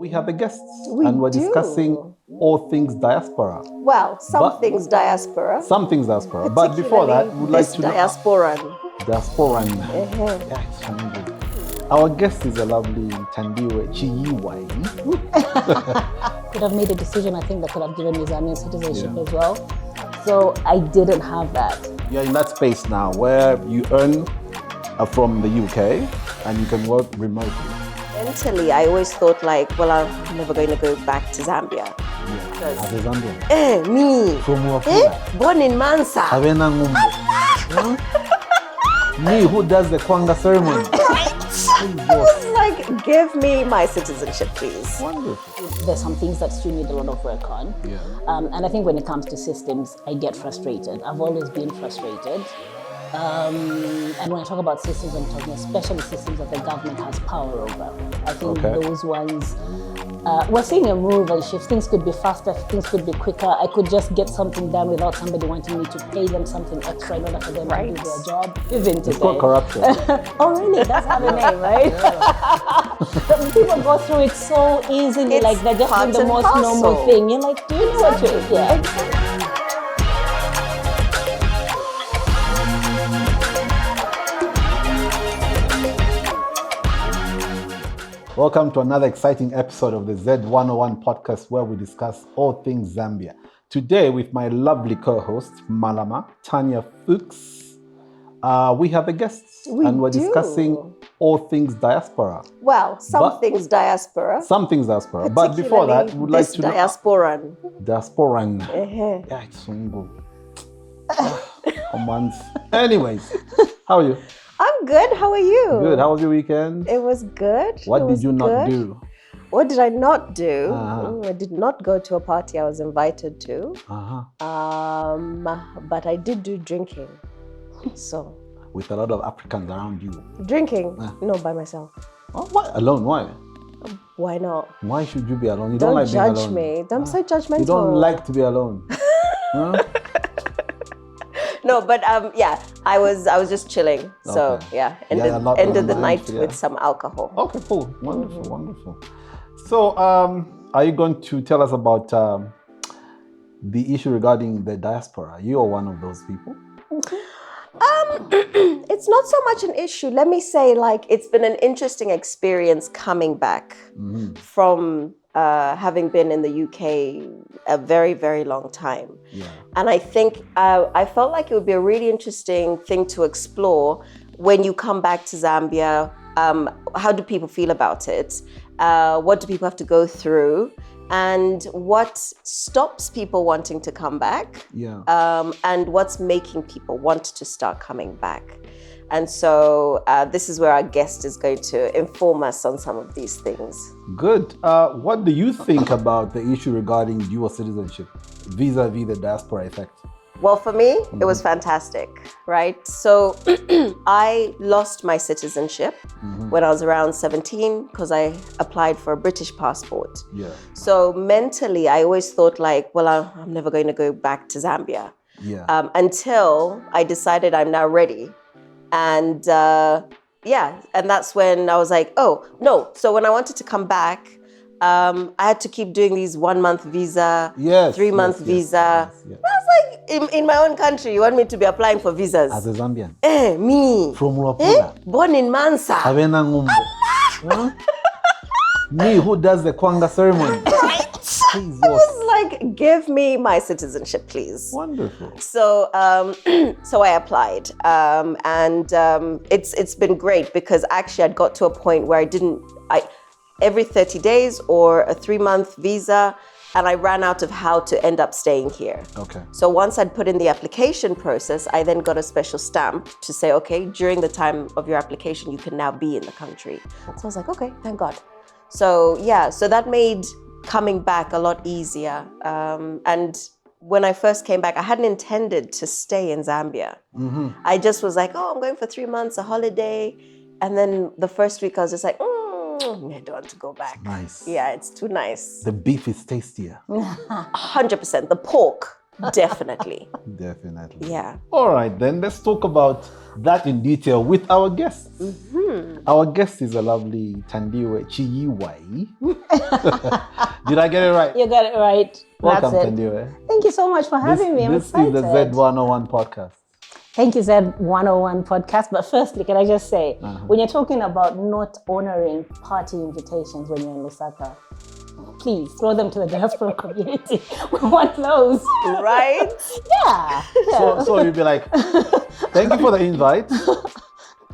We have a guest, We and we're do. discussing all things diaspora. Well, some things diaspora. Some things diaspora. But before that, we'd like to know diasporan. diasporan. Uh-huh. Yeah, it's funny. Our guest is a lovely Thandiwe Chiyewe. Could have made a decision, I think, that could have given me Zambian citizenship as well. So I didn't have that. You're in that space now where you earn from the UK and you can work remotely. Mentally, I always thought like, well, I'm never going to go back to Zambia. Yeah. As a Zambian. Me. From Born in Mansa. Me, who does the Kwanga ceremony? Like, give me my citizenship, please. Wonderful. There's some things that still need a lot of work on. Yeah. And I think when it comes to systems, I get frustrated. I've always been frustrated. And when I talk about systems, I'm talking especially systems that the government has power over. I think those ones, we're seeing a move and shift. Things could be faster, things could be quicker. I could just get something done without somebody wanting me to pay them something extra in order for them to do their job. Even today. It's called corruption. Oh really? That's how the name, right? People go through it so easily, like they're just doing the most normal thing. You're like, do you know what you're doing? Welcome to another exciting episode of the Zed101 podcast where we discuss all things Zambia. Today with my lovely co-host, Malama, Tanya Fuchs, we have a guest and we're discussing all things diaspora. Well, some things diaspora. Some things diaspora. But before that, we'd like to know... diasporan. Diasporan. Yeah, it's so commands. Anyways, how are you? I'm good. How are you? Good. How was your weekend? It was good. What did you not do? What did I not do? I did not go to a party I was invited to. But I did do drinking. So. With a lot of Africans around you. Drinking? No, by myself. Oh, why? Alone? Why? Why not? Why should you be alone? You don't like being alone. Judge me. I'm so judgmental. You don't like to be alone. Huh? No, but yeah, I was just chilling. So yeah, ended the night with some alcohol. Okay, cool, wonderful, wonderful. So are you going to tell us about the issue regarding the diaspora? You are one of those people. It's not so much an issue. Let me say, like, it's been an interesting experience coming back from having been in the UK a very, very long time. Yeah. And I think I felt like it would be a really interesting thing to explore when you come back to Zambia. How do people feel about it? What do people have to go through? And what stops people wanting to come back? Yeah. And what's making people want to start coming back? And so this is where our guest is going to inform us on some of these things. Good. What do you think about the issue regarding dual citizenship vis-a-vis the diaspora effect? Well, for me, it was fantastic, right? So I lost my citizenship when I was around 17 because I applied for a British passport. Yeah. So mentally, I always thought like, well, I'm never going to go back to Zambia. Yeah. Until I decided I'm now ready. And and that's when I was like, oh, no. So when I wanted to come back, I had to keep doing these 1 month visa, 3 month visa. Yes. I was like, in my own country, you want me to be applying for visas? As a Zambian. Me. From born in Mansa. Me, who does the Kwanga ceremony. I was like, give me my citizenship, please. Wonderful. So, so I applied, and it's been great because actually I'd got to a point where every 30 days or a 3 month visa, and I ran out of how to end up staying here. Okay. So once I'd put in the application process, I then got a special stamp to say, okay, during the time of your application, you can now be in the country. So I was like, okay, thank God. So yeah, so that made coming back a lot easier. And when I first came back, I hadn't intended to stay in Zambia. I just was like, oh, I'm going for 3 months, a holiday. And then the first week I was just like, I don't want to go back. Nice. Yeah, it's too nice. The beef is tastier. 100%. The pork Definitely. Definitely. Yeah. All right, then let's talk about that in detail with our guests. Mm-hmm. Our guest is a lovely Thandiwe Chiyewe. Did I get it right? You got it right. Welcome, That's it. Thandiwe. Thank you so much for having me. I'm excited. This is the Zed101 podcast. Thank you, Zed101 podcast. But firstly, can I just say, when you're talking about not honoring party invitations when you're in Lusaka, please throw them to the diaspora community. We want those. Right? Yeah. So you'd be like, thank you for the invite.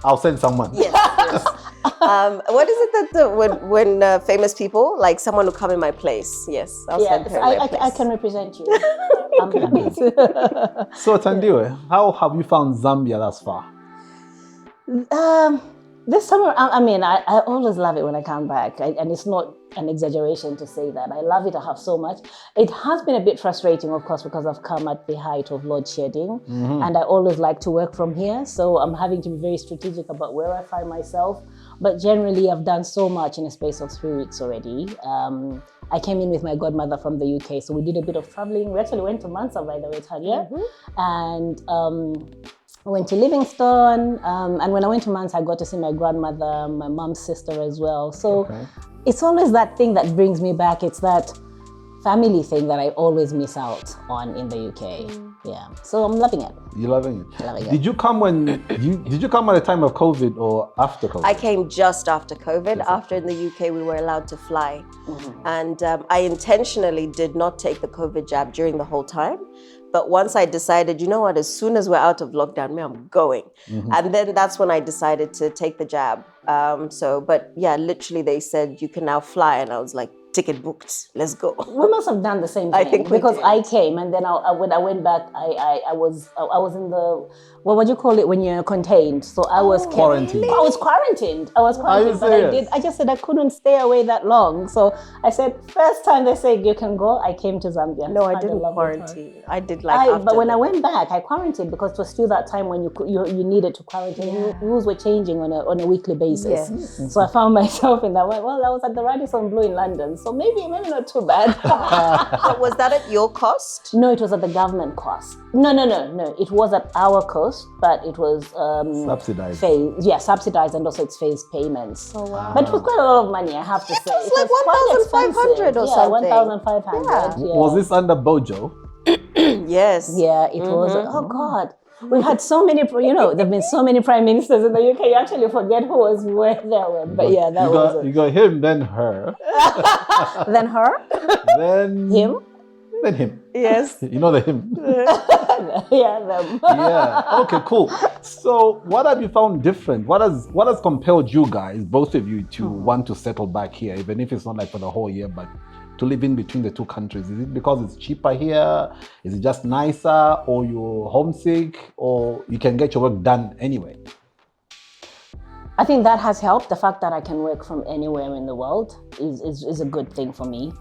I'll send someone. Yes. What is it that when famous people, like someone will come in my place? Yes, I'll send her my place. I can represent you. I'm happy to. So Thandiwe, how have you found Zambia thus far? This summer, I mean, I always love it when I come back, and it's not an exaggeration to say that. I love it. I have so much. It has been a bit frustrating, of course, because I've come at the height of load shedding, and I always like to work from here, so I'm having to be very strategic about where I find myself. But generally, I've done so much in a space of 3 weeks already. I came in with my godmother from the UK, so we did a bit of traveling. We actually went to Mansa, by the way, Tanya, and I went to Livingstone, and when I went to Mansa, I got to see my grandmother, my mom's sister as well. So it's always that thing that brings me back. It's that family thing that I always miss out on in the UK. Yeah, so I'm loving it. You're loving it. Loving it. Did you come did you come at the time of COVID or after COVID? I came just after COVID. After in the UK, we were allowed to fly. And I intentionally did not take the COVID jab during the whole time. But once I decided, you know what, as soon as we're out of lockdown, I'm going. And then that's when I decided to take the jab. But yeah, literally they said, you can now fly. And I was like, ticket booked, let's go. We must have done the same thing. I think because I came, and then when I went back, I was in the, what would you call it when you're contained? So I was quarantined. I was quarantined. But I just said I couldn't stay away that long. So I said, first time they said you can go, I came to Zambia. No, I didn't quarantine. I did But when I went back, I quarantined because it was still that time when you needed to quarantine. Rules were changing on a weekly basis. So I found myself in that way. Well, I was at the Radisson Blu in London, so maybe not too bad. So was that at your cost? No, it was at the government cost. No. It was at our cost, but it was subsidized. Subsidized, and also it's phased payments. Oh wow! But it was quite a lot of money, I have to say. It was like 1,500 or something. 1,500. Yeah. Was this under Bojo? Yes. Yeah, it was. Oh God. We've had so many, there've been so many prime ministers in the UK, you actually forget who was where there were. But yeah, that was it. You got him, then her. Then her? Then him? Then him. Yes. You know the him. Yeah, them. Yeah. Okay, cool. So what have you found different? What has compelled you guys, both of you, to want to settle back here, even if it's not like for the whole year, but to live in between the two countries? Is it because it's cheaper here? Is it just nicer, or you're homesick, or you can get your work done anyway? I think that has helped. The fact that I can work from anywhere in the world is a good thing for me.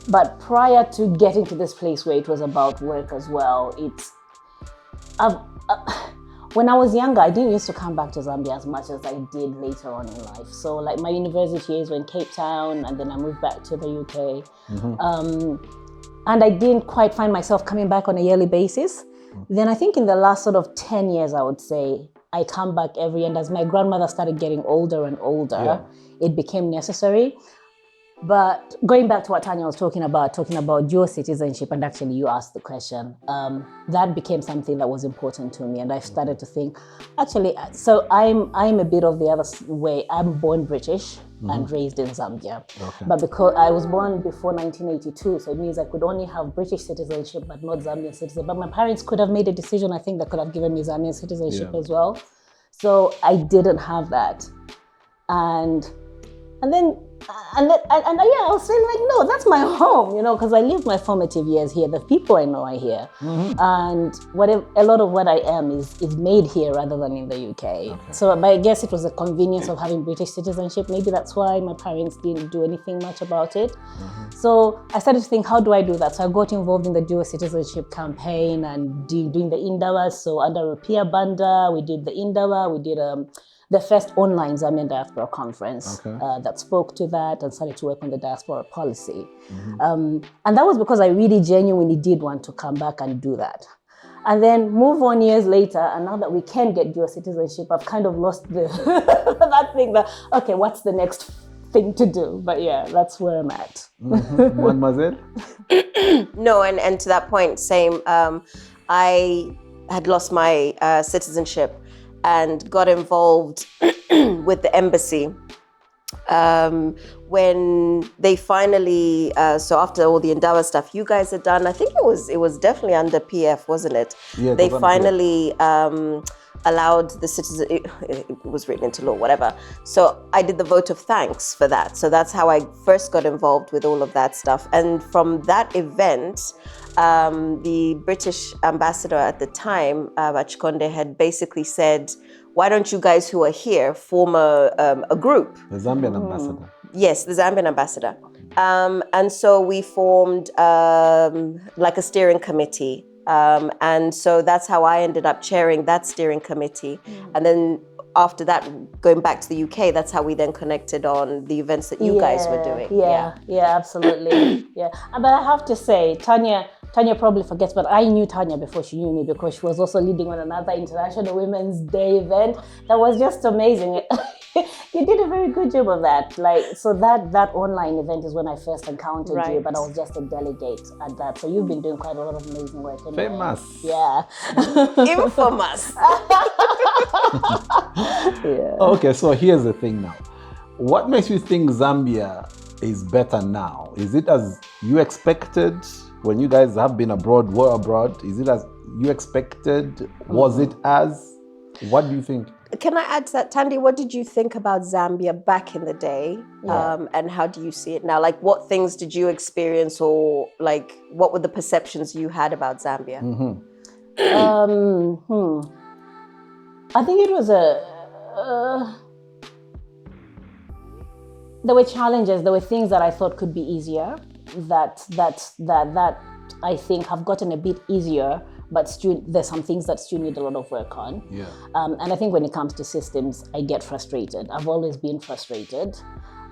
But prior to getting to this place where it was about work as well, when I was younger, I didn't used to come back to Zambia as much as I did later on in life. So like my university years were in Cape Town, and then I moved back to the UK. And I didn't quite find myself coming back on a yearly basis. Then I think in the last sort of 10 years, I would say, I come back every year. And as my grandmother started getting older and older, it became necessary. But going back to what Tanya was talking about dual citizenship, and actually you asked the question, that became something that was important to me. And I started to think, actually, so I'm a bit of the other way. I'm born British and raised in Zambia. Okay. But because I was born before 1982, so it means I could only have British citizenship, but not Zambian citizenship. But my parents could have made a decision, I think, that could have given me Zambian citizenship as well. So I didn't have that. And I was saying like, no, that's my home, because I lived my formative years here. The people I know are here. And a lot of what I am is made here rather than in the UK. Okay. So but I guess it was a convenience of having British citizenship. Maybe that's why my parents didn't do anything much about it. So I started to think, how do I do that? So I got involved in the dual citizenship campaign and doing the Indawa. So under Rupia Banda, we did the Indawa, we did the first online Zambian Diaspora conference that spoke to that and started to work on the diaspora policy. And that was because I really genuinely did want to come back and do that. And then move on years later, and now that we can get dual citizenship, I've kind of lost the that thing that, okay, what's the next thing to do? But yeah, that's where I'm at. Mademoiselle? No, and to that point, same. I had lost my citizenship and got involved with the embassy when they finally, so after all the Ndawa stuff you guys had done, I think it was definitely under PF, wasn't it? Yeah, they finally allowed the citizen, it was written into law, whatever. So I did the vote of thanks for that. So that's how I first got involved with all of that stuff. And from that event, the British ambassador at the time, Chanda, had basically said, why don't you guys who are here form a group? The Zambian ambassador. Yes, the Zambian ambassador. And so we formed like a steering committee. And so that's how I ended up chairing that steering committee. And then after that, going back to the UK, that's how we then connected on the events that you guys were doing. Yeah, absolutely. Yeah, but I have to say, Tanya probably forgets, but I knew Tanya before she knew me because she was also leading on another International Women's Day event. That was just amazing. You did a very good job of that. So that online event is when I first encountered you, but I was just a delegate at that. So you've been doing quite a lot of amazing work. Anyway. Famous. Yeah. Infamous. Yeah. Okay, so here's the thing now. What makes you think Zambia is better now? Is it as you expected when you guys have been abroad, were abroad? Is it as you expected? Was it as? What do you think? Can I add to that, Thandiwe? What did you think about Zambia back in the day, and how do you see it now? Like, what things did you experience, or like, what were the perceptions you had about Zambia? I think it was there were challenges. There were things that I thought could be easier. That I think have gotten a bit easier. But still, there's some things that still need a lot of work on. Yeah. And I think when it comes to systems, I get frustrated. I've always been frustrated.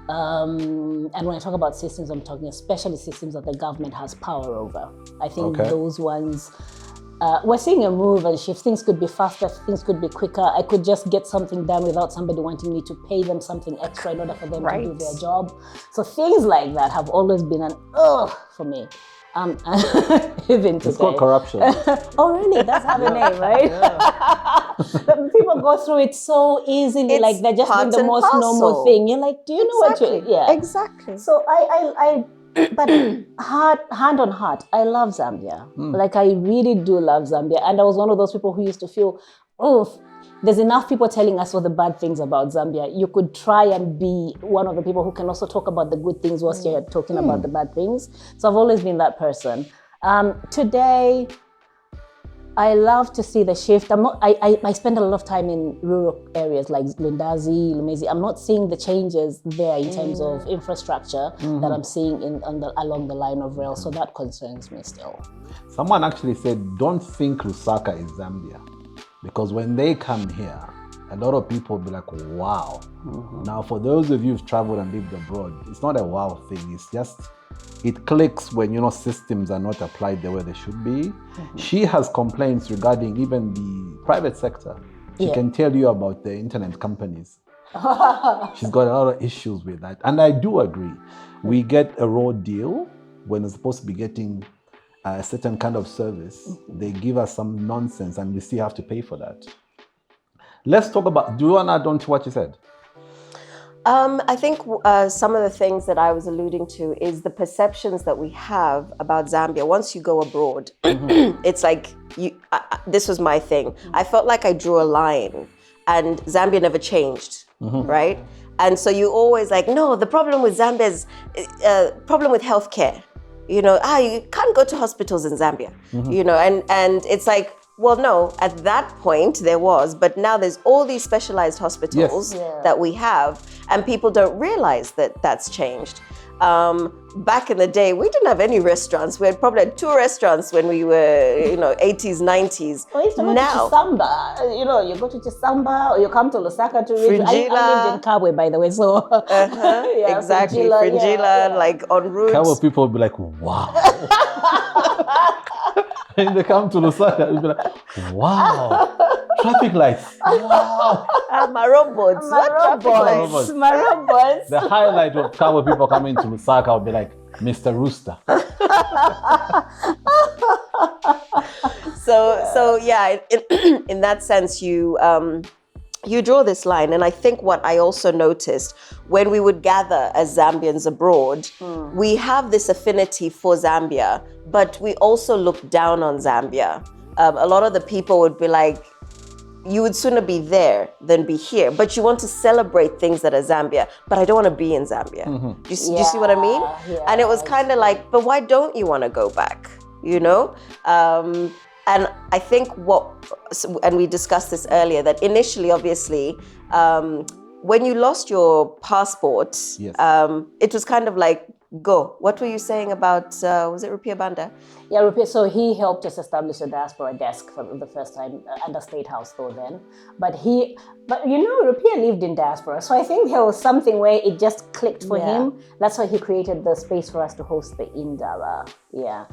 And when I talk about systems, I'm talking especially systems that the government has power over. I think those ones, we're seeing a move and shift. Things could be faster, things could be quicker. I could just get something done without somebody wanting me to pay them something extra in order for them to do their job. So things like that have always been an for me. Even today. It's called corruption. Oh, really? That's how the name, right? But people go through it so easily, It's like they're just doing the most normal thing. You're like, do you know what you're... Yeah. Exactly. So but hand on heart, I love Zambia. Like, I really do love Zambia. And I was one of those people who used to feel, there's enough people telling us all the bad things about Zambia. You could try and be one of the people who can also talk about the good things whilst you're talking about the bad things. So I've always been that person. Today, I love to see the shift. I spend a lot of time in rural areas like Lundazi, Lumezi. I'm not seeing the changes there in terms of infrastructure that I'm seeing along the line of rail. So that concerns me still. Someone actually said, don't think Lusaka is Zambia. Because when they come here, a lot of people will be like, wow. Now, for those of you who've traveled and lived abroad, it's not a wow thing. It's just, it clicks when, systems are not applied the way they should be. She has complaints regarding even the private sector. She can tell you about the internet companies. She's got a lot of issues with that. And I do agree. We get a raw deal when we're supposed to be getting a certain kind of service. They give us some nonsense and we still have to pay for that. Let's talk about, do you want to add on to what you said? I think some of the things that I was alluding to is the perceptions that we have about Zambia. Once you go abroad, it's like, this was my thing. I felt like I drew a line and Zambia never changed, right? And so you always like, no, the problem with Zambia is problem with healthcare. You can't go to hospitals in Zambia, and it's like, Well, no, at that point there was, but now there's all these specialized hospitals that we have, and people don't realize that that's changed. Back in the day, we didn't have any restaurants. We had probably had 2 restaurants when we were, 80s, 90s. We used to go to Chisamba. You go to Chisamba or you come to Lusaka to read. I lived in Kabwe, by the way, so... Exactly, Fringilla, like en route. Kabwe people would be like, wow. And they come to Lusaka, you'll be like, wow. Traffic lights. Wow. My robots. My robots. The highlight of Kabwe people coming to Lusaka would be like, Mr. Rooster. So yeah, in that sense, you draw this line. And I think what I also noticed when we would gather as Zambians abroad, we have this affinity for Zambia, but we also look down on Zambia. A lot of the people would be like, you would sooner be there than be here, but you want to celebrate things that are Zambia, but I don't want to be in Zambia. Do you see what I mean? Yeah, and it was kind of like, but why don't you want to go back? And I think and we discussed this earlier, that initially, obviously, when you lost your passport, it was kind of like, go. What were you saying about, was it Rupiah Banda? Yeah, Rupiah. So he helped us establish a diaspora desk for the first time under State House store then. But Rupiah lived in diaspora. So I think there was something where it just clicked for him. That's why he created the space for us to host the Indaba. I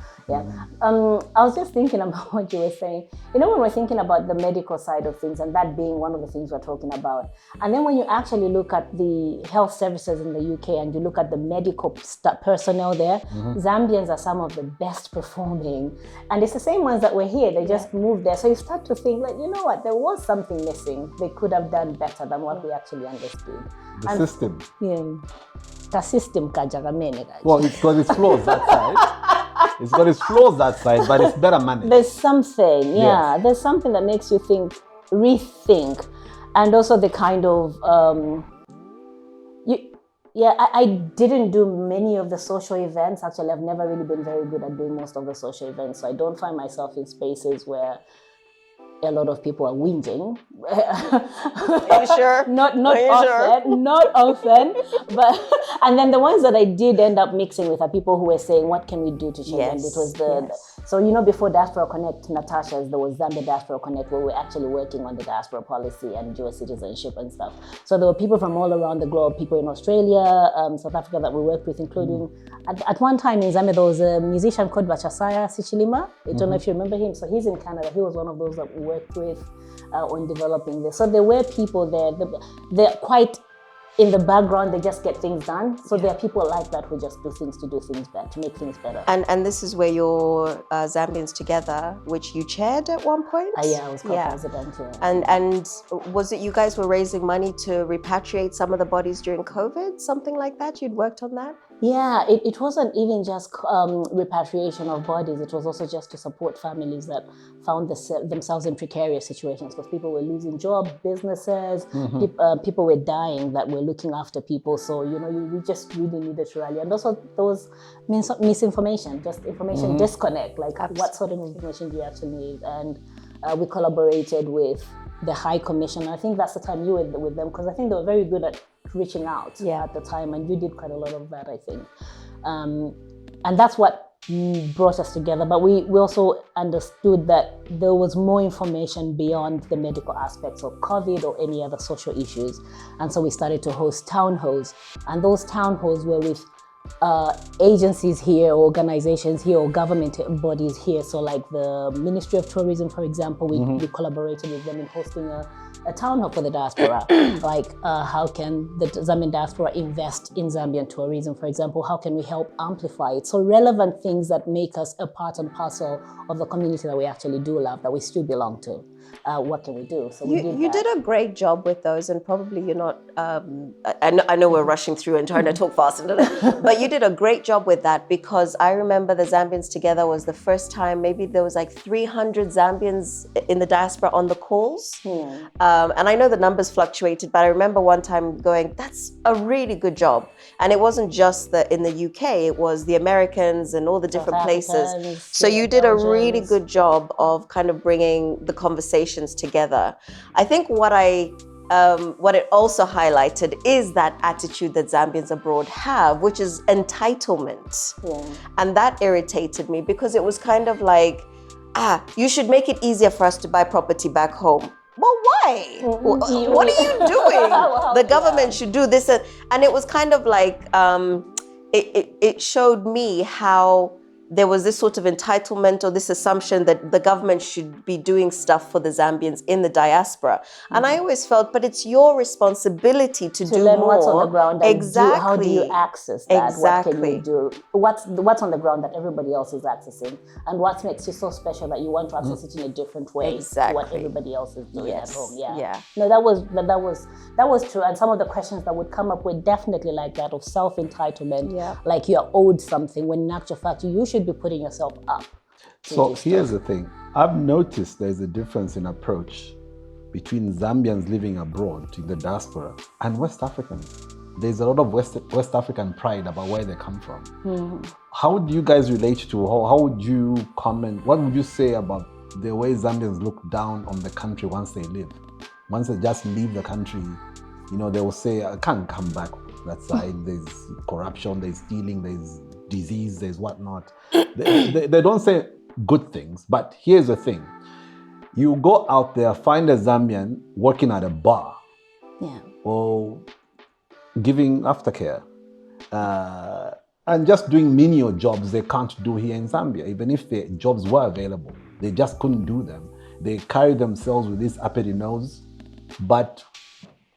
was just thinking about what you were saying. When we're thinking about the medical side of things, and that being one of the things we're talking about, and then when you actually look at the health services in the UK and you look at the medical personnel there, Zambians are some of the best performing. And it's the same ones that were here. They just moved there. So you start to think, like, you know what, there was something missing. They could have done better than what we actually understood. The system. The system kajagamene. Well, it's got its flaws that side. It's got its flaws that side, but it's better managed. There's something, there's something that makes you rethink. And also the kind of, I didn't do many of the social events. Actually, I've never really been very good at doing most of the social events. So I don't find myself in spaces where a lot of people are whinging. Are you sure? Not often. But and then the ones that I did end up mixing with are people who were saying, what can we do to change? And it was so before Diaspora Connect, Natasha's, there was Zambia Diaspora Connect, where we're actually working on the diaspora policy and dual citizenship and stuff. So there were people from all around the globe, people in Australia, South Africa that we worked with, including at one time in Zambia, there was a musician called Bachasaya Sichilima. I don't know if you remember him. So he's in Canada. He was one of those that we worked with on developing this. So there were people there. They're quite in the background, they just get things done. So there are people like that who just do things to make things better. And this is where your Zambians Together, which you chaired at one point? I was co-president. And was it you guys were raising money to repatriate some of the bodies during COVID? Something like that? You'd worked on that? Yeah, it wasn't even just repatriation of bodies. It was also just to support families that found themselves in precarious situations, because people were losing jobs, businesses, people were dying that were looking after people. So, we just really needed to rally. And also there was misinformation, just information disconnect, like what sort of information do you actually need? And we collaborated with the High Commission. I think that's the time you were with them, because I think they were very good at reaching out at the time, and you did quite a lot of that, I think. And that's what brought us together. But we also understood that there was more information beyond the medical aspects of COVID or any other social issues. And so we started to host town halls. And those town halls were with agencies here, organizations here, or government bodies here. So like the Ministry of Tourism, for example, we collaborated with them in hosting a town hall for the diaspora. Like how can the Zambian diaspora invest in Zambian tourism, for example? How can we help amplify it? So relevant things that make us a part and parcel of the community that we actually do love, that we still belong to. what can we do? So we did you that. did a great job with those, and probably you're not. I know we're rushing through and trying to talk fast, but you did a great job with that, because I remember the Zambians Together was the first time. Maybe there was like 300 Zambians in the diaspora on the calls, and I know the numbers fluctuated, but I remember one time going, "That's a really good job." And it wasn't just in the UK; it was the Americans and all the different places. So you did a really good job of kind of bringing the conversations together. I think what it also highlighted is that attitude that Zambians abroad have, which is entitlement. And that irritated me, because it was kind of like, you should make it easier for us to buy property back home. Well, why? What are you doing? The government should do this. And it was kind of like, it showed me how there was this sort of entitlement or this assumption that the government should be doing stuff for the Zambians in the diaspora. And I always felt, but it's your responsibility to do learn more. What's on the ground. Exactly. How do you access that? Exactly. What can you do? What's on the ground that everybody else is accessing? And what makes you so special that you want to access it in a different way to what everybody else is doing at home? No, that was true. And some of the questions that would come up were definitely like that, of self-entitlement, like you're owed something, when in actual fact you should be putting yourself up. So here's the thing. I've noticed there's a difference in approach between Zambians living abroad in the diaspora and West Africans. There's a lot of West African pride about where they come from. How do you guys relate to, how would you comment, what would you say about the way Zambians look down on the country once they leave? Once they just leave the country, they will say, I can't come back that side. There's corruption, there's stealing, there's disease, there's whatnot. They don't say good things, but here's the thing. You go out there, find a Zambian working at a bar or giving aftercare and just doing menial jobs they can't do here in Zambia. Even if the jobs were available, they just couldn't do them. They carry themselves with this uppity nose, but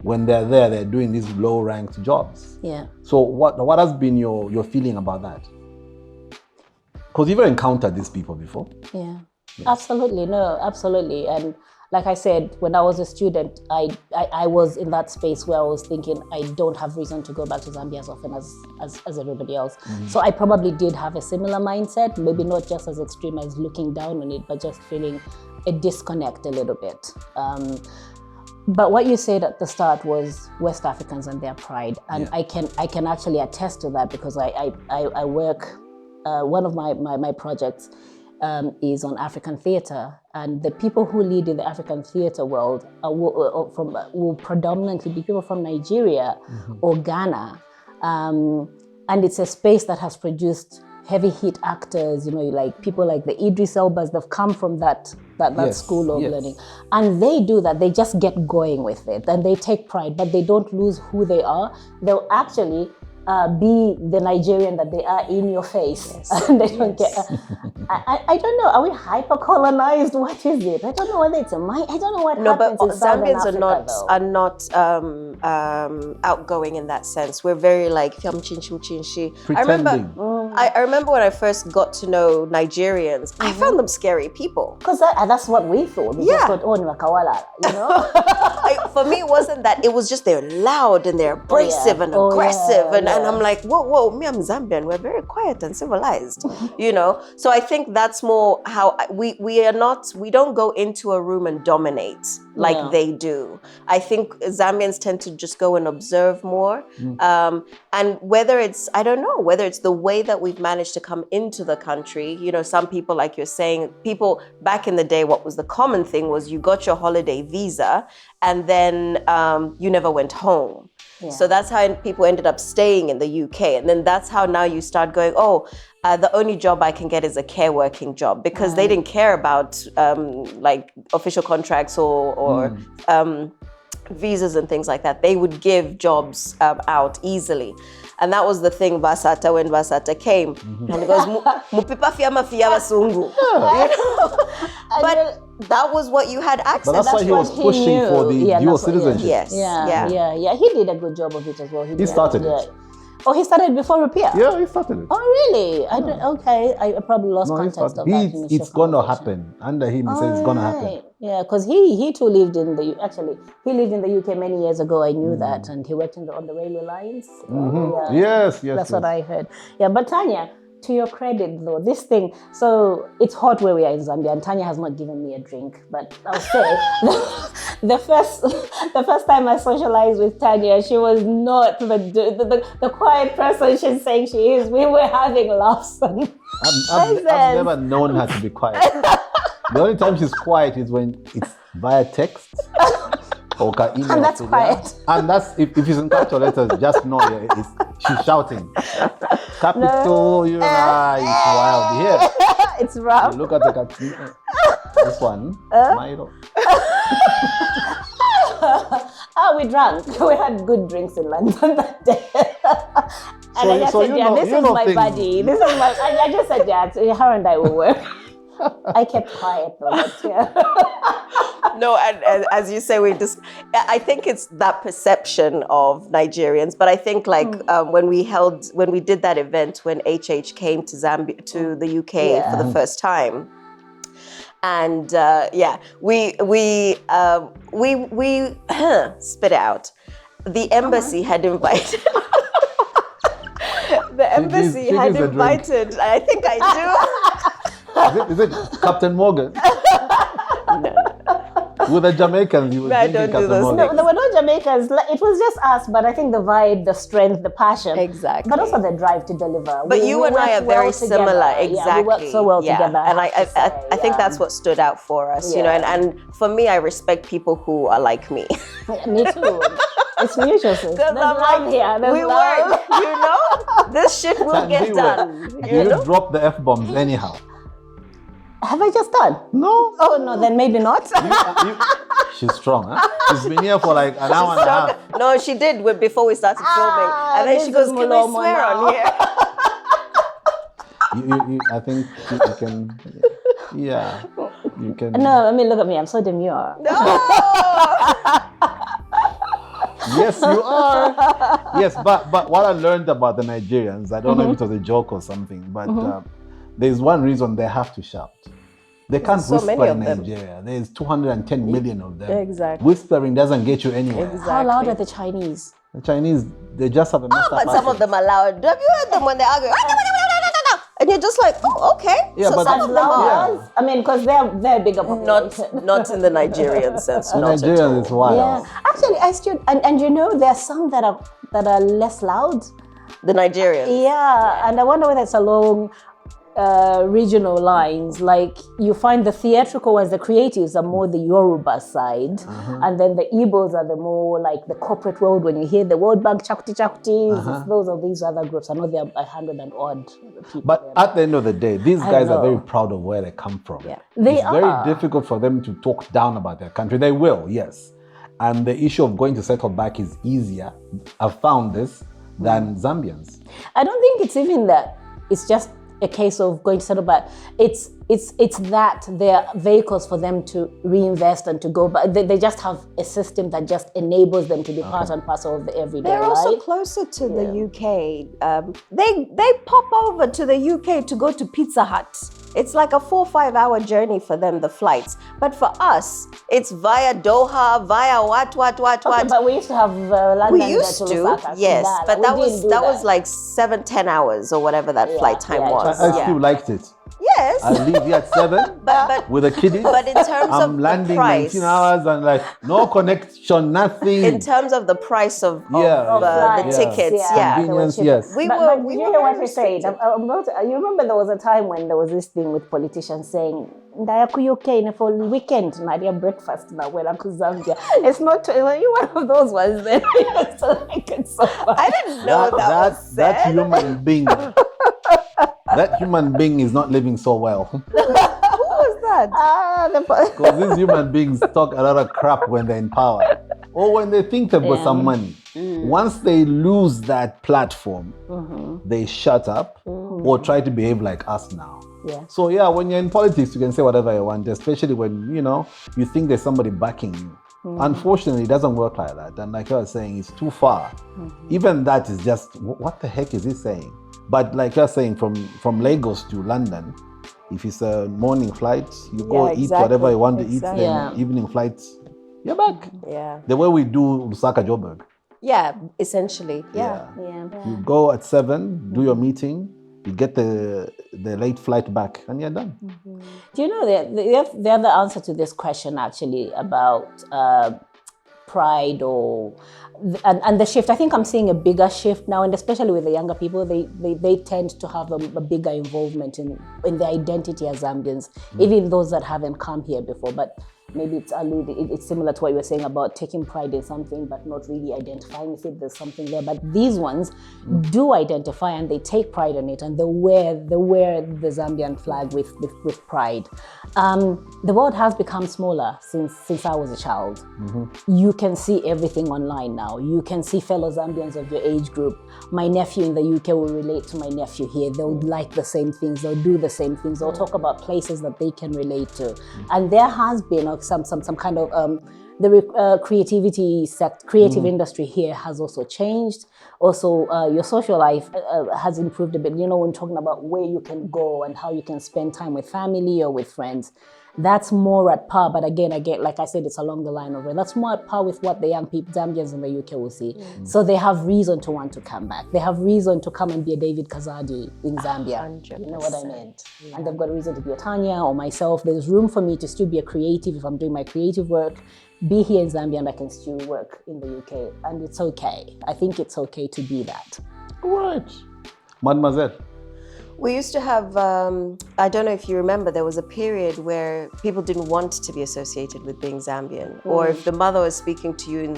when they're there, they're doing these low-ranked jobs. So what has been your feeling about that? Because you've encountered these people before. Absolutely. No, absolutely. And like I said, when I was a student, I was in that space where I was thinking, I don't have reason to go back to Zambia as often as everybody else. So I probably did have a similar mindset, maybe not just as extreme as looking down on it, but just feeling a disconnect a little bit. But what you said at the start was West Africans and their pride. And I can actually attest to that, because I work, one of my projects is on African theatre. And the people who lead in the African theatre world will predominantly be people from Nigeria or Ghana. And it's a space that has produced heavy hit actors, like people like the Idris Elbas, they've come from that school of learning. And they do that, they just get going with it and they take pride, but they don't lose who they are. They'll actually be the Nigerian that they are in your face. And they don't get, I don't know, are we hyper-colonized? What is it? I don't know whether it's I don't know what happens in Southern Zambians Africa, are not outgoing in that sense. We're very like, pretending. I remember when I first got to know Nigerians, I found them scary people. Because that's what we thought. We just thought, ni wakawala, For me, it wasn't that. It was just they're loud and they're abrasive and aggressive. And I'm like, whoa, me, I'm Zambian. We're very quiet and civilized, So I think that's more how we don't go into a room and dominate like they do. I think Zambians tend to just go and observe more. And whether it's the way that we've managed to come into the country, some people, like you're saying, people back in the day, what was the common thing was you got your holiday visa and then you never went home. So that's how people ended up staying in the UK. And then that's how now you start going, the only job I can get is a care working job, because they didn't care about like official contracts or visas and things like that. They would give jobs out easily. And that was the thing, Basata, when Basata came. And it goes, Mupipa fiama fiaba sungu. But that was what you had access to. But that's why he was pushing for the dual citizenship. Yes. Yeah. He did a good job of it as well. He started it. Oh, he started before Rupia? Yeah, he started it. Oh, really? I probably lost context of that. It's going to happen. Under him, he says it's going to happen. Yeah, because he too lived in the UK many years ago. I knew that, and he worked on the railway lines. Yes. That's what I heard. Yeah, but Tanya, to your credit though, this thing, so it's hot where we are in Zambia, and Tanya has not given me a drink, but I'll say the first time I socialized with Tanya, she was not the quiet person she's saying she is. We were having laughs. I've never known her to be quiet. The only time she's quiet is when it's via text or email. And that's quiet. And that's if it's in capital letters, just know she's shouting. Capital, it's wild here. It's rough. Look at the capital. This one, Milo. We drank. We had good drinks in London that day. And I just said, this is my buddy. This is my. I just said, her and I will work. I kept quiet though. No, and as you say, I think it's that perception of Nigerians. But I think when we did that event when HH came to Zambia, to the UK for the first time, and we spit it out. The embassy had invited. The embassy had invited. I think I do. Is it Captain Morgan? No. With the Jamaicans, you were drinking Captain Morgan. No, there were no Jamaicans. It was just us, but I think the vibe, the strength, the passion. Exactly. But also the drive to deliver. But you and I are very similar. Exactly. Yeah, we work so well together. And I think that's what stood out for us, you know. And for me, I respect people who are like me. Me too. It's mutual, sis. There's love here. There's love. Work, you know? This shit will get done. You drop the F-bombs anyhow. Have I just done? No. Oh, no, then maybe not. She's strong, huh? She's been here for like an hour and a half. No, she did before we started filming. And then she goes, can I swear on here? I think you can, you can. No, I mean, look at me. I'm so demure. No! Yes, you are. Yes, but what I learned about the Nigerians, I don't know if it was a joke or something, but there's one reason they have to shout. They can't whisper in Nigeria. There's 210 million of them. Exactly. Whispering doesn't get you anywhere. Exactly. How loud are the Chinese? The Chinese, they just have a messed up but some accent. of them are loud. Have you heard them when they argue? And you're just like, oh, okay. Yeah, so but some of them are. I mean, because they're bigger population. Not in the Nigerian sense. The not Nigerian is wild. Yeah, actually, and you know, there are some that are less loud. The Nigerians. Yeah, and I wonder whether it's along regional lines. Like you find the theatrical ones, the creatives are more the Yoruba side, and then the Igbos are the more like the corporate world. When you hear the World Bank chakutis, those are these other groups. I know there are 100 and odd people. But at the end of the day, these guys are very proud of where they come from. Yeah. It's very difficult for them to talk down about their country. They will, yes. And the issue of going to settle back is easier, I've found this, than Zambians. I don't think it's even that. It's just a case of going to settle back. It's that there are vehicles for them to reinvest and to go, but they just have a system that just enables them to be part and parcel of the everyday life. They're also closer to the UK. They pop over to the UK to go to Pizza Hut. It's like a 4 or 5 hour journey for them, the flights. But for us, it's via Doha, via what. Okay, but we used to have London. We used to, yes. But that was like 7-10 hours or whatever that flight time was. I still liked it. Yes. I leave here at 7 but with a kiddie. But in terms I'm of landing the price, 19 hours and like no connection, nothing. In terms of the price of the tickets, Convenience, yes. We hear what we said. You remember there was a time when there was this thing with politicians saying, "Ndayaku for weekend, Nadia breakfast now when I'm to Zambia." It's not. You one of those ones. Then I didn't know that was said. That human being. That human being is not living so well. Who was that? Because these human beings talk a lot of crap when they're in power. Or when they think they've got some money. Once they lose that platform, they shut up or try to behave like us now. Yeah. So when you're in politics, you can say whatever you want, especially when, you think there's somebody backing you. Unfortunately, it doesn't work like that. And like I was saying, it's too far. Even that is just, what the heck is he saying? But like I was saying, from Lagos to London, if it's a morning flight, you go eat whatever you want to eat, then evening flights, you're back. Yeah. The way we do Lusaka Joburg. Yeah, essentially. Yeah. You go at 7, do your meeting, you get the late flight back, and you're done. Do you know the other answer to this question actually about pride and the shift? I think I'm seeing a bigger shift now, and especially with the younger people, they tend to have a bigger involvement in their identity as Zambians, even those that haven't come here before. But maybe it's similar to what you were saying about taking pride in something but not really identifying with it. There's something there, but these ones do identify and they take pride in it, and they wear the Zambian flag with pride. The world has become smaller since I was a child. You can see everything online now. You can see fellow Zambians of your age group. My nephew in the UK will relate to my nephew here. They'll like the same things. They'll do the same things. They'll talk about places that they can relate to. And there has been some kind of the creative industry here has also changed. Also, your social life has improved a bit. You know, when talking about where you can go and how you can spend time with family or with friends, that's more at par. But again, like I said, it's along the line of it. That's more at par with what the young people, Zambians in the UK, will see. So they have reason to want to come back. They have reason to come and be a David Kazadi in Zambia. 100%. You know what I meant? Yeah. And they've got a reason to be a Tanya or myself. There's room for me to still be a creative if I'm doing my creative work. Be here in Zambia and I can still work in the UK. And it's okay. I think it's okay to be that. Right. Mademoiselle. We used to have, I don't know if you remember, there was a period where people didn't want to be associated with being Zambian. Or if the mother was speaking to you,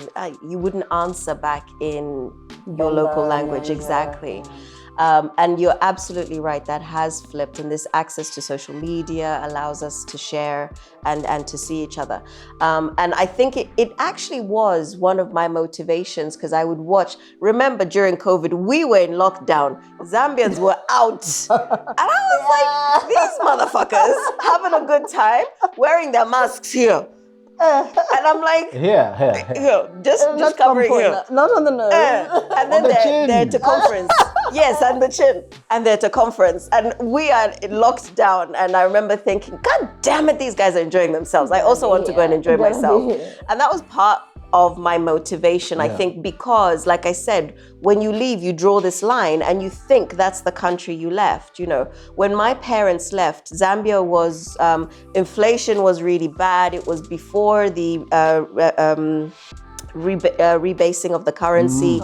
you wouldn't answer back in your local language. Exactly. And you're absolutely right, that has flipped, and this access to social media allows us to share and to see each other. And I think it actually was one of my motivations, because I would watch, remember during COVID, we were in lockdown, Zambians were out. And I was like, these motherfuckers having a good time, wearing their masks here. And I'm like, here. Just covering here. No. And then they're at a conference. Yes, and the chin. And they're at a conference. And we are locked down. And I remember thinking, God damn it, these guys are enjoying themselves. I also want to go and enjoy myself. And that was part of my motivation, I think, because, like I said, when you leave, you draw this line and you think that's the country you left. You know, when my parents left, Zambia was, inflation was really bad. It was before the rebasing of the currency.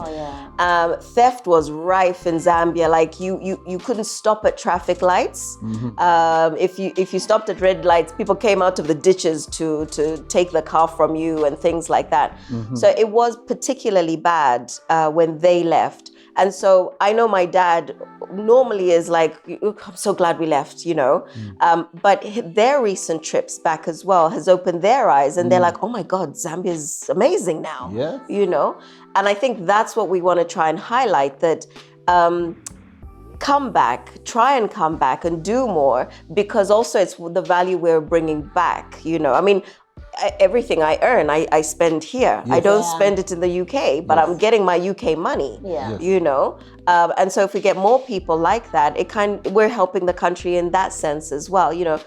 Theft was rife in Zambia. Like you couldn't stop at traffic lights. If you stopped at red lights, people came out of the ditches to take the car from you and things like that. So it was particularly bad when they left. And so I know my dad normally is like, I'm so glad we left, you know. But their recent trips back as well has opened their eyes, and they're like, oh my God, Zambia is amazing now, you know. And I think that's what we want to try and highlight, that come back, try and come back and do more, because also it's the value we're bringing back, you know. I mean, everything I earn, I spend here. I don't spend it in the UK, but I'm getting my UK money, you know. And so if we get more people like that, we're helping the country in that sense as well, you know.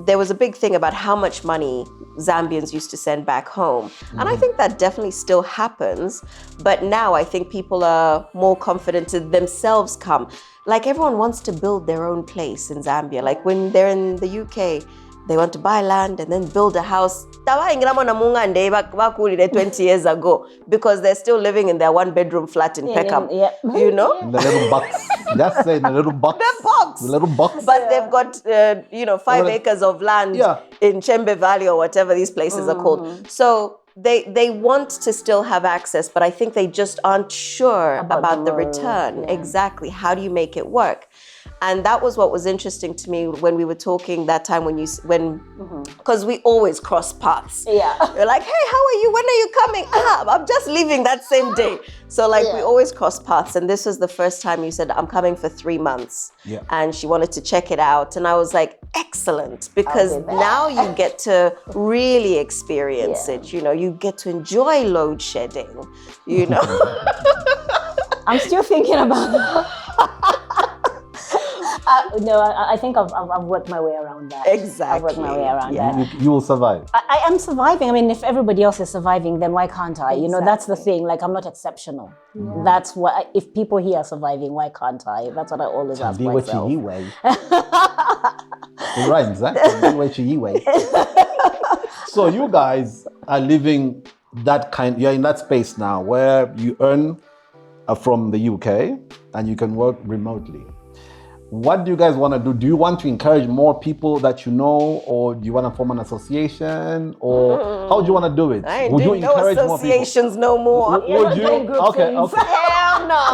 There was a big thing about how much money Zambians used to send back home. And I think that definitely still happens. But now I think people are more confident to themselves come. Like everyone wants to build their own place in Zambia. Like when they're in the UK, they want to buy land and then build a house. 20 years ago, because they're still living in their one-bedroom flat in Peckham. You know? In the little box. Just say in the little box. The little box. But they've got, 5 acres of land in Chembe Valley or whatever these places are called. So they want to still have access, but I think they just aren't sure about the return. Exactly. How do you make it work? And that was what was interesting to me when we were talking that time because we always cross paths. Yeah. You're like, hey, how are you? When are you coming? I'm just leaving that same day. So like we always cross paths. And this was the first time you said, I'm coming for 3 months. Yeah. And she wanted to check it out. And I was like, excellent, because now you get to really experience it. You know, you get to enjoy load shedding, you know. I'm still thinking about that. No, I think I've worked my way around that. Exactly. I've worked my way around that. You will survive. I am surviving. I mean, if everybody else is surviving, then why can't I? You know, that's the thing. Like, I'm not exceptional. Yeah. That's what, if people here are surviving, why can't I? That's what I always ask myself. Thandiwe Chiyewe. It rhymes, huh? Thandiwe Chiyewe. So you guys are living you're in that space now where you earn from the UK and you can work remotely. What do you guys want to do? Do you want to encourage more people that you know, or do you want to form an association, or how do you want to do it? Would you encourage no associations more people? No more. Would you? Okay. Hell no.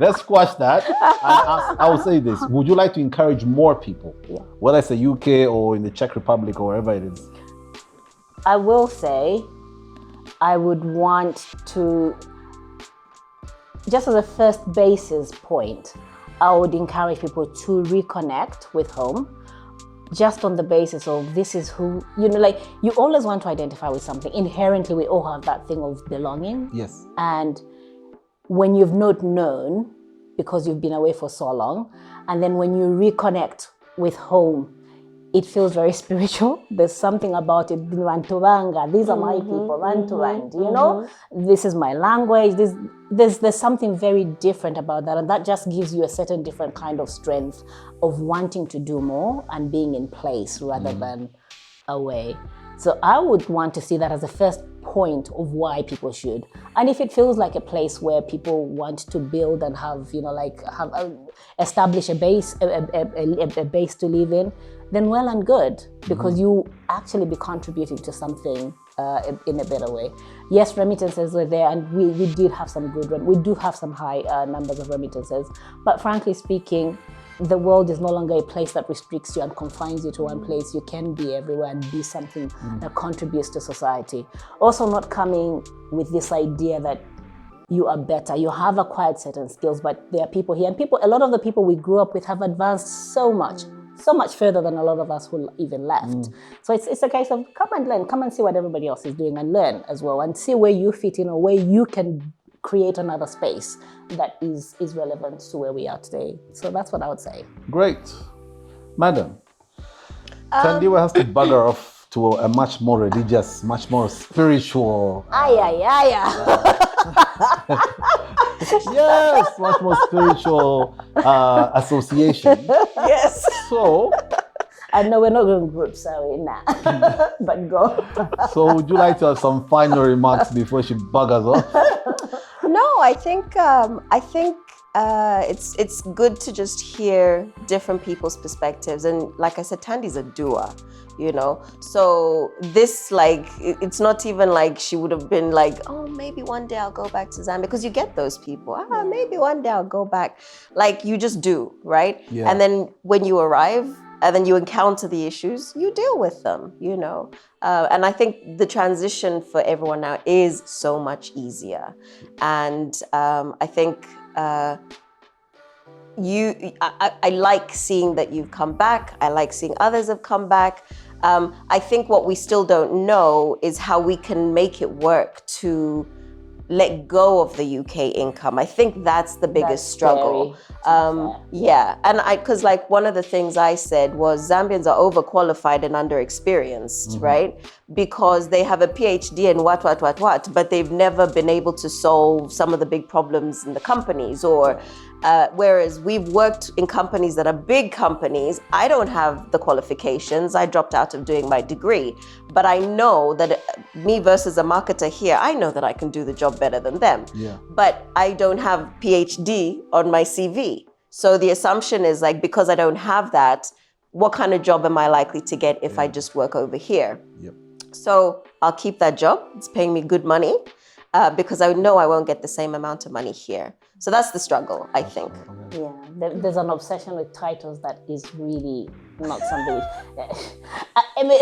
Let's squash that. I will say this: would you like to encourage more people, whether it's the UK or in the Czech Republic or wherever it is? I will say, I would want to, just as a first basis point, I would encourage people to reconnect with home, just on the basis of this is who, you know, like you always want to identify with something. Inherently, we all have that thing of belonging. Yes. And when you've not known, because you've been away for so long, and then when you reconnect with home, it feels very spiritual. There's something about it. These are my people. You know, this is my language. There's something very different about that, and that just gives you a certain different kind of strength of wanting to do more and being in place rather than away. So I would want to see that as a first point of why people should. And if it feels like a place where people want to build and have, you know, like establish a base to live in, then well and good, because you actually be contributing to something in a better way. Yes, remittances were there, and we did have some we do have some high numbers of remittances, but frankly speaking, the world is no longer a place that restricts you and confines you to one place. You can be everywhere and be something that contributes to society. Also, not coming with this idea that you are better. You have acquired certain skills, but there are people here, and a lot of the people we grew up with have advanced so much further than a lot of us who even left. So it's a case of come and learn, come and see what everybody else is doing and learn as well, and see where you fit in or where you can create another space that is relevant to where we are today. So that's what I would say. Great. Madam, Thandiwe has to bugger off to a much more religious, much more spiritual... Yes, much more spiritual association. Yes. So... I know we're not going groups, sorry, nah. But go. So would you like to have some final remarks before she buggers off? No, I think it's good to just hear different people's perspectives. And like I said, Tandi's a doer, you know? So this, like, it's not even like she would have been like, oh, maybe one day I'll go back to Zambia. Because you get those people, maybe one day I'll go back. Like, you just do, right? Yeah. And then when you arrive, and then you encounter the issues, you deal with them, you know? And I think the transition for everyone now is so much easier. And I think I like seeing that you've come back. I like seeing others have come back. I think what we still don't know is how we can make it work to let go of the UK income. I think that's the biggest struggle. Yeah, and because like one of the things I said was Zambians are overqualified and underexperienced, right? Because they have a PhD in what, but they've never been able to solve some of the big problems in the companies, or whereas we've worked in companies that are big companies. I don't have the qualifications. I dropped out of doing my degree, but I know that me versus a marketer here, I know that I can do the job better than them. Yeah. But I don't have PhD on my CV. So the assumption is like, because I don't have that, what kind of job am I likely to get if I just work over here? Yep. So I'll keep that job. It's paying me good money because I know I won't get the same amount of money here. So that's the struggle, I think. Okay. Yeah, there's an obsession with titles that is really not something which, I mean,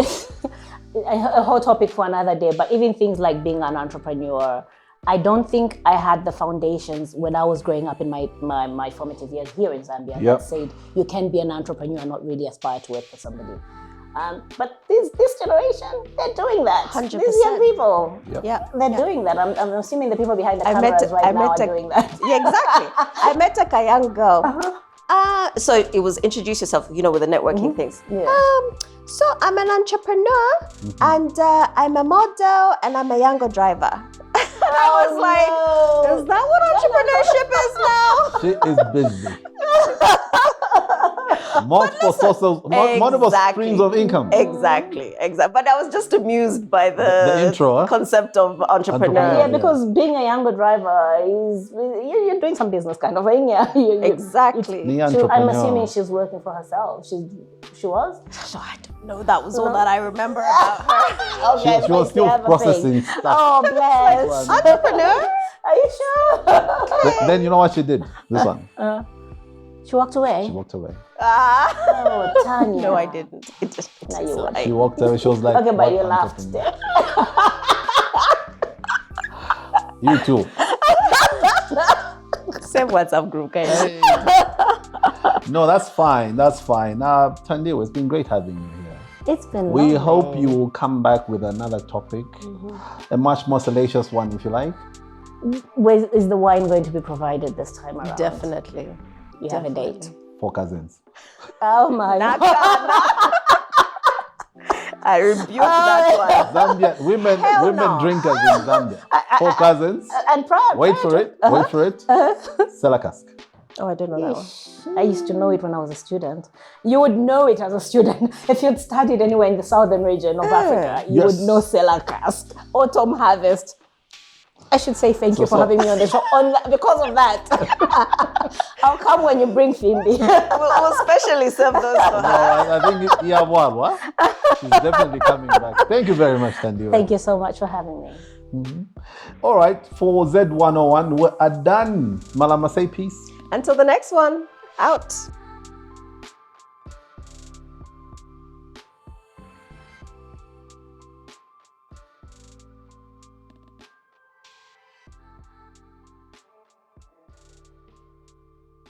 a whole topic for another day, but even things like being an entrepreneur, I don't think I had the foundations when I was growing up in my formative years here in Zambia that said you can be an entrepreneur and not really aspire to work for somebody. But this generation, they're doing that. 100%. These young people, they're doing that. I'm assuming the people behind the cameras now are doing that. Yeah, exactly. I met a young girl. So it was introduce yourself, with the networking things. Yeah. So I'm an entrepreneur and I'm a model and I'm a Yango driver. I was like, is that what entrepreneurship is now? She is busy. Multiple sources, multiple streams of income. Exactly. But I was just amused by the intro, concept of entrepreneur. Yeah, because being a younger driver is you're doing some business kind of thing. Yeah, Exactly. I'm assuming she's working for herself. She was. So I don't know. That was all that I remember about her. Okay, she was still processing stuff. Oh, bless. Entrepreneur? Are you sure? Then you know what she did? This one. She walked away. She walked away. Oh, Tanya. No, I didn't. No, you were. She walked away. She was like, Okay, but you "What laughed entrepreneur?" still. You too. Same WhatsApp group, guys. No, that's fine. That's fine. Thandiwe, it's been great having you here. It's been We lovely. hope you will come back with another topic, a much more salacious one, if you like. Where is the wine going to be provided this time around? Definitely. You have a date. 4 cousins. Oh my God. I rebuke that one. Zambia women drinkers in Zambia. 4 cousins. And proud. Wait for it. Wait for it. Sell a cask. Oh, I don't know that one. I used to know it when I was a student. You would know it as a student. If you'd studied anywhere in the southern region of Africa, you would know Sela Cask, Autumn Harvest. I should say thank you for having me on the show. Because of that, I'll come when you bring Fimbi. We'll specially serve those for her. I think you have one. She's definitely coming back. Thank you very much, Thandiwe. Thank you so much for having me. All right, for Zed101, we're done. Malama, say peace. Until the next one, out.